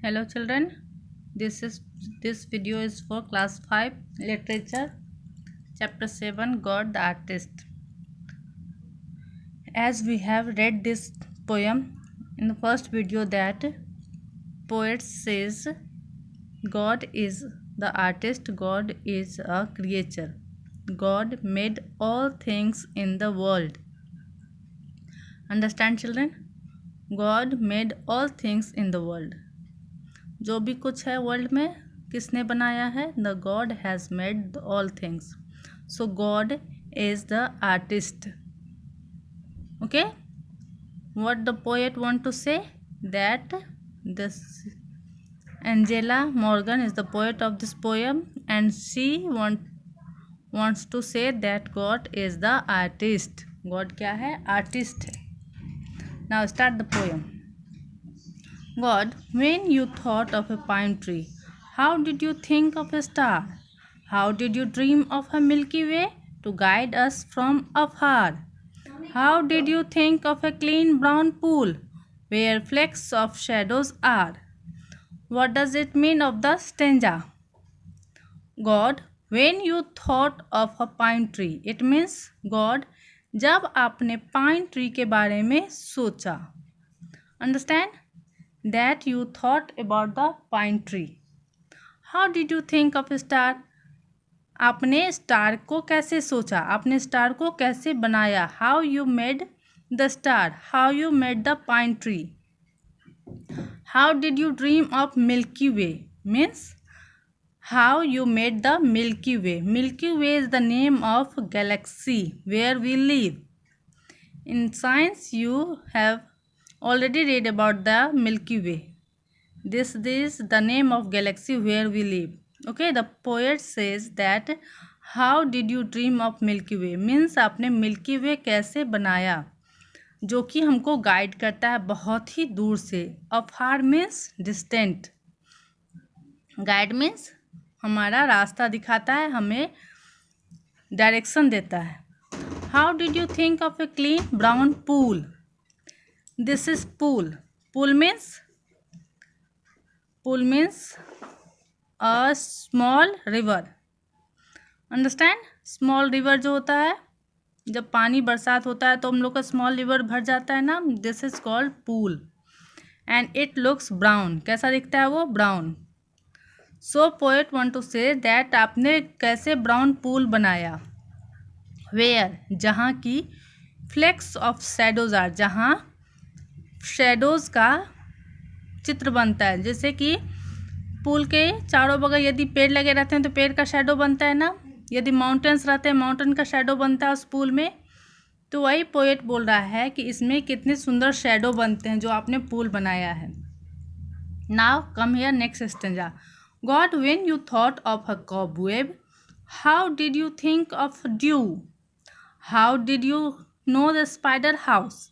Hello children, this video is for class 5 literature chapter 7 God the Artist. As we have read this poem in the first video that poet says God is the artist, God is a creator. God made all things in the world. Understand children? God made all things in the world. जो भी कुछ है world में किसने बनाया है? The God has made all things. So God is the artist. Okay, what the poet want to say that this Angela Morgan is the poet of this poem and she wants to say that God is the artist. God क्या है? Artist है. Now start the poem. God, when you thought of a pine tree, how did you think of a star? How did you dream of a Milky Way to guide us from afar? How did you think of a clean brown pool where flecks of shadows are? What does it mean of the stanza? God, when you thought of a pine tree, it means God, जब आपने pine tree के बारे में सोचा. Understand? That you thought about the pine tree. How did you think of a star? आपने star को कैसे सोचा? आपने स्टार को कैसे बनाया? How you made the star? How you made the pine tree? How did you dream of Milky Way? Means how you made the Milky Way. Milky Way is the name of galaxy where we live. In science you have already read about the Milky Way. This is the name of galaxy where we live. Okay, the poet says that how did you dream of Milky Way means आपने milky वे कैसे बनाया, जो कि हमको guide करता है बहुत ही दूर से. अफार मीन्स डिस्टेंट, गाइड मीन्स हमारा रास्ता दिखाता है, हमें डायरेक्शन देता है. How did you think of a clean brown pool? This is pool. Pool means a small river. Understand? Small river जो होता है, जब पानी बरसात होता है तो हम लोग का small river भर जाता है ना. This is called pool. And it looks brown. कैसा दिखता है वो? Brown. So poet want to say that आपने कैसे brown pool बनाया? Where? जहाँ की flecks of shadows are. जहाँ शेडोज़ का चित्र बनता है. जैसे कि पूल के चारों बगल यदि पेड़ लगे रहते हैं तो पेड़ का शेडो बनता है ना. यदि माउंटेन्स रहते हैं माउंटेन का शेडो बनता है उस पूल में. तो वही पोएट बोल रहा है कि इसमें कितने सुंदर शेडो बनते हैं जो आपने पूल बनाया है. Now come here next stanza. God when you thought of a cobweb, how did you think of due? How did you know the spider house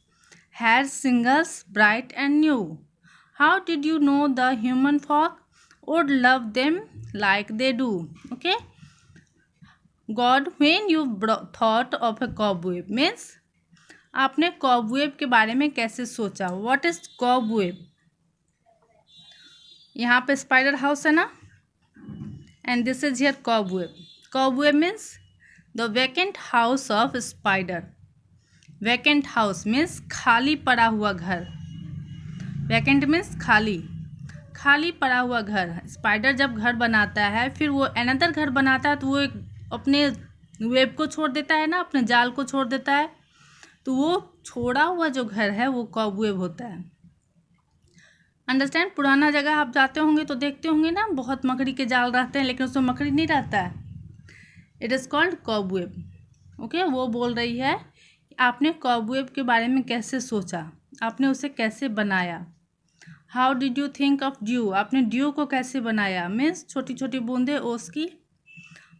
had shingles bright and new? How did you know the human folk would love them like they do? Okay. God, when you thought of a cobweb means आपने cobweb के बारे में कैसे सोचा? What is cobweb? यहाँ पे spider house है ना, and this is here cobweb. Cobweb means the vacant house of spider. Vacant house means खाली पड़ा हुआ घर. वैकेंट मीन्स खाली, खाली पड़ा हुआ घर. स्पाइडर जब घर बनाता है फिर वो अनदर घर बनाता है तो वो अपने वेब को छोड़ देता है ना, अपने जाल को छोड़ देता है. तो वो छोड़ा हुआ जो घर है वो कॉबवेब होता है. अंडरस्टैंड? पुराना जगह आप जाते होंगे तो देखते होंगे ना, बहुत मकड़ी के जाल रहते हैं लेकिन उसमें मकड़ी नहीं रहता है. It is called cobweb. Okay, वो बोल रही है आपने कॉबवेब के बारे में कैसे सोचा, आपने उसे कैसे बनाया. How did you think of due, आपने ड्यू को कैसे बनाया मीन्स छोटी छोटी बूंदे ओस की.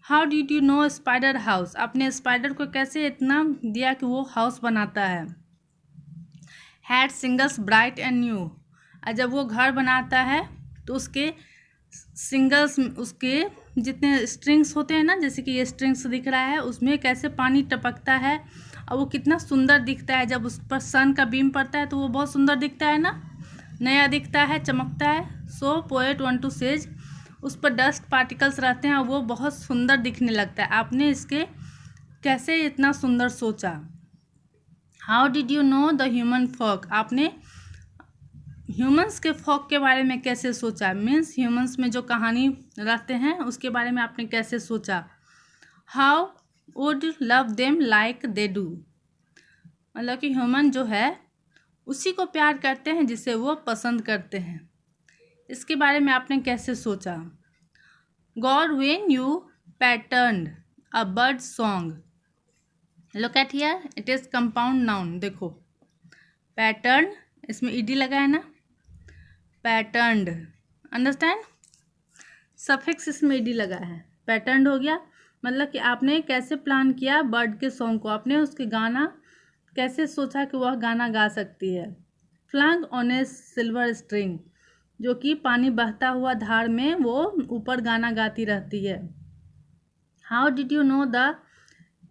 How did you no spider house, आपने स्पाइडर को कैसे इतना दिया कि वो हाउस बनाता है. Had singles bright and new, जब वो घर बनाता है तो उसके सिंगल्स, उसके जितने स्ट्रिंग्स होते हैं ना, जैसे कि ये स्ट्रिंग्स दिख रहा है उसमें कैसे पानी टपकता है और वो कितना सुंदर दिखता है. जब उस पर सन का बीम पड़ता है तो वो बहुत सुंदर दिखता है ना, नया दिखता है, चमकता है. सो पोएट वांट टू सेज, उस पर डस्ट पार्टिकल्स रहते हैं और वो बहुत सुंदर दिखने लगता है। आपने इसके कैसे इतना सुंदर सोचा। How did you know the human folk, आपने ह्यूमंस के फॉक के बारे में कैसे सोचा। मीन्स ह्यूमंस में जो कहानी रहते हैं उसके बारे में आपने कैसे सोचा। How would love them like they do, मतलब कि ह्यूमन जो है उसी को प्यार करते हैं जिसे वो पसंद करते हैं। इसके बारे में आपने कैसे सोचा। God when you patterned a bird song, look at here, it is compound noun. देखो पैटर्न, इसमें ईडी लगा है ना, पैटर्न्ड, अंडरस्टैंड, सफिक्स इसमें ईडी लगा है, पैटर्न्ड हो गया। मतलब कि आपने कैसे प्लान किया बर्ड के सॉन्ग को, आपने उसके गाना कैसे सोचा कि वह गाना गा सकती है। Flung on a silver string, जो कि पानी बहता हुआ धार में वो ऊपर गाना गाती रहती है। How did you know the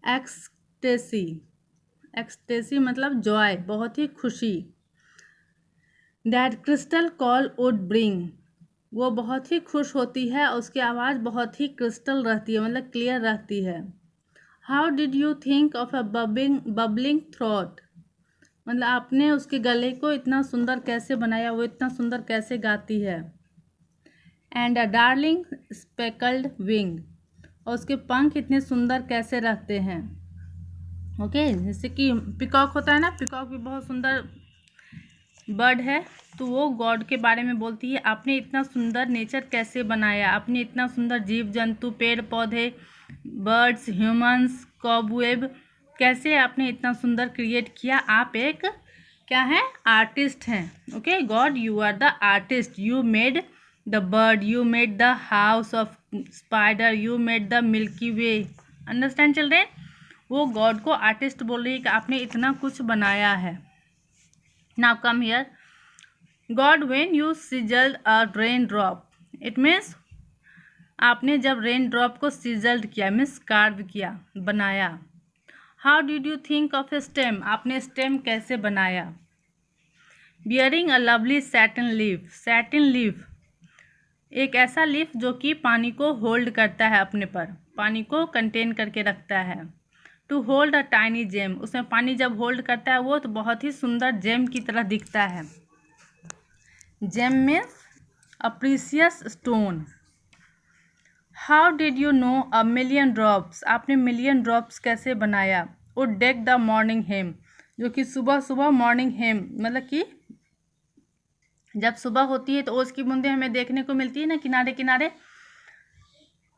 ecstasy, ecstasy मतलब जॉय, बहुत ही खुशी। That crystal call would bring, वो बहुत ही खुश होती है और उसकी आवाज़ बहुत ही क्रिस्टल रहती है, मतलब क्लियर रहती है। How did you think of a bubbling throat, मतलब आपने उसके गले को इतना सुंदर कैसे बनाया, वो इतना सुंदर कैसे गाती है। And a darling speckled wing, और उसके पंख इतने सुंदर कैसे रहते हैं। ओके, जैसे कि पिकॉक होता है ना, पिकॉक भी बहुत सुंदर बर्ड है, तो वो गॉड के बारे में बोलती है आपने इतना सुंदर नेचर कैसे बनाया, आपने इतना सुंदर जीव जंतु, पेड़ पौधे, बर्ड्स, ह्यूमंस, कॉबवेब, कैसे आपने इतना सुंदर क्रिएट किया। आप एक क्या है, आर्टिस्ट हैं। Okay, God you are the artist, you made the bird, you made the house of spider, you made the milky way. Understand children, वो गॉड को आर्टिस्ट बोल रही है कि आपने इतना कुछ बनाया है। Now come here, God when you sizzled a rain drop, it means आपने जब रेन ड्रॉप को सिजल्ड किया, मीन्स कार्व किया, बनाया। How did you think of A stem, आपने स्टेम कैसे बनाया। Bearing a lovely satin leaf, satin leaf एक ऐसा लीफ जो कि पानी को होल्ड करता है अपने पर, पानी को कंटेन करके रखता है। To hold a tiny gem, उसमें पानी जब होल्ड करता है वो तो बहुत ही सुंदर जेम की तरह दिखता है। Gem means a precious stone. How did you know a million drops, आपने मिलियन ड्रॉप्स कैसे बनाया। Would deck the morning hem, जो कि सुबह सुबह मॉर्निंग हेम, मतलब कि जब सुबह होती है तो ओस की बूंदें हमें देखने को मिलती है ना किनारे किनारे,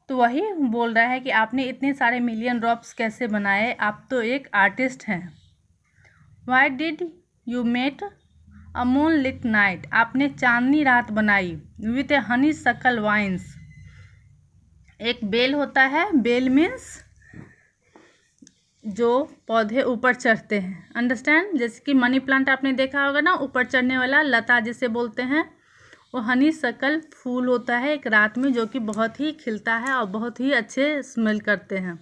तो वही बोल रहा है कि आपने इतने सारे मिलियन ड्रॉप्स कैसे बनाए, आप तो एक आर्टिस्ट हैं। Why did you mate a moonlit night, आपने चांदनी रात बनाई। विथ ए हनी सकल वाइन्स, एक बेल होता है, बेल मीन्स जो पौधे ऊपर चढ़ते हैं, अंडरस्टैंड, जैसे कि मनी प्लांट आपने देखा होगा ना, ऊपर चढ़ने वाला लता जिसे बोलते हैं, वो हनी सकल फूल होता है एक रात में जो कि बहुत ही खिलता है और बहुत ही अच्छे स्मेल करते हैं।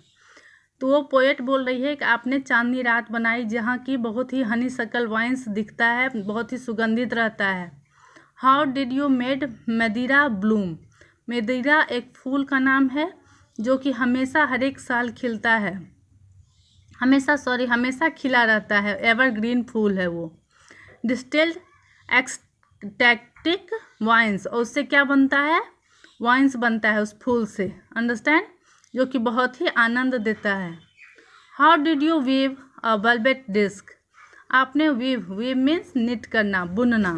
तो वो पोएट बोल रही है कि आपने चांदनी रात बनाई जहाँ की बहुत ही हनी सकल वाइन्स दिखता है, बहुत ही सुगंधित रहता है। हाउ डिड यू मेड मदिरा ब्लूम, मदिरा एक फूल का नाम है जो कि हमेशा हर एक साल खिलता है, हमेशा खिला रहता है, एवरग्रीन फूल है वो। डिस्टिल्ड एक्सटैक्टिक वाइन्स, और उससे क्या बनता है, वाइन्स बनता है उस फूल से, अंडरस्टैंड, जो कि बहुत ही आनंद देता है। How did you weave a velvet disc, आपने वीव मीन्स निट करना, बुनना,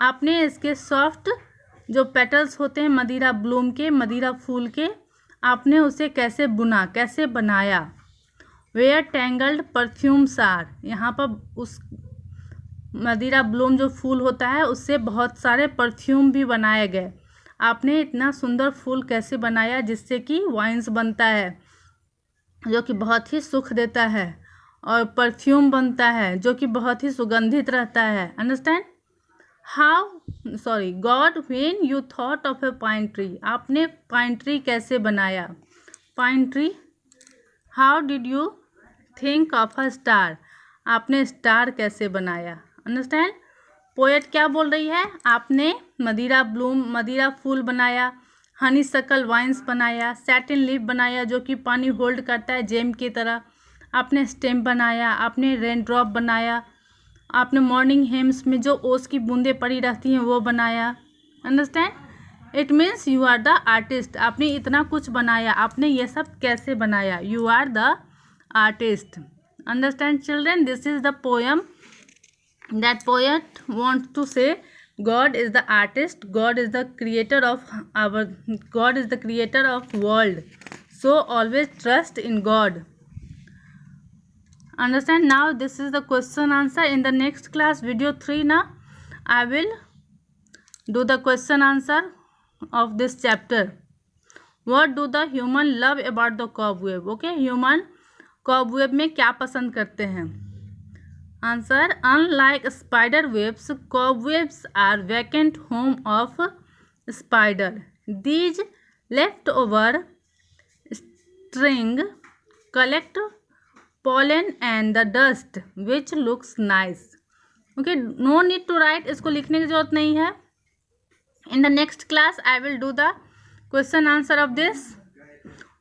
आपने इसके सॉफ्ट जो पेटल्स होते हैं मदिरा ब्लूम के, मदिरा फूल के, आपने उसे कैसे बुना, कैसे बनाया। वेयर टैंगल्ड परफ्यूम्स आर, यहाँ पर उस मदिरा ब्लूम जो फूल होता है उससे बहुत सारे परफ्यूम भी बनाए गए। आपने इतना सुंदर फूल कैसे बनाया जिससे कि वाइन्स बनता है जो कि बहुत ही सुख देता है, और परफ्यूम बनता है जो कि बहुत ही सुगंधित रहता है, understand. God when you thought of A pine tree, आपने पाइन ट्री कैसे बनाया, pine tree. How did you think of a star, आपने स्टार कैसे बनाया, अंडरस्टैंड। पोएट क्या बोल रही है, आपने मदिरा फूल बनाया, हनी सकल वाइन्स बनाया, सैटिन लीफ बनाया जो कि पानी होल्ड करता है जेम की तरह, आपने स्टेम बनाया, आपने रेन ड्रॉप बनाया, आपने मॉर्निंग हेम्स में जो ओस की बूंदें पड़ी रहती हैं वो बनाया। Understand, it means you are the artist. आपने इतना कुछ बनाया, आपने ये सब कैसे बनाया, you are the artist. Understand children, this is the poem that poet wants to say God is the artist, God is the creator of world, so always trust in God. Understand? Now this is the question answer. In the next class, video 3, now I will do the question answer of this chapter. What do the human love about the cobweb? Okay, human cobweb में क्या पसंद करते हैं? Answer, unlike spider webs, cobwebs are vacant home of spider. These leftover string collect pollen and the dust which looks nice. Okay, no need to write, इसको लिखने की जरूरत नहीं है. In the next class I will do the question answer of this.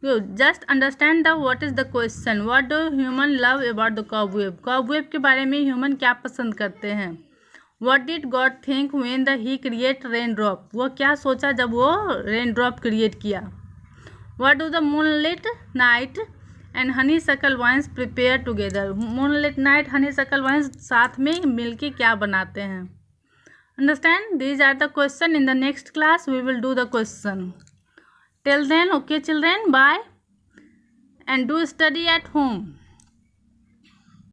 You just understand the what is the question. What do human love about the cobweb? Cobweb के बारे में human क्या पसंद करते हैं. What did God think when he create raindrop? वो क्या सोचा जब वो raindrop create किया. What do the moonlit night and honeysuckle vines prepare together? Moonlit night, honeysuckle vines साथ में मिलके क्या बनाते हैं. Understand? These are the question. In the next class we will do the question. Till then, okay children, bye and do study at home.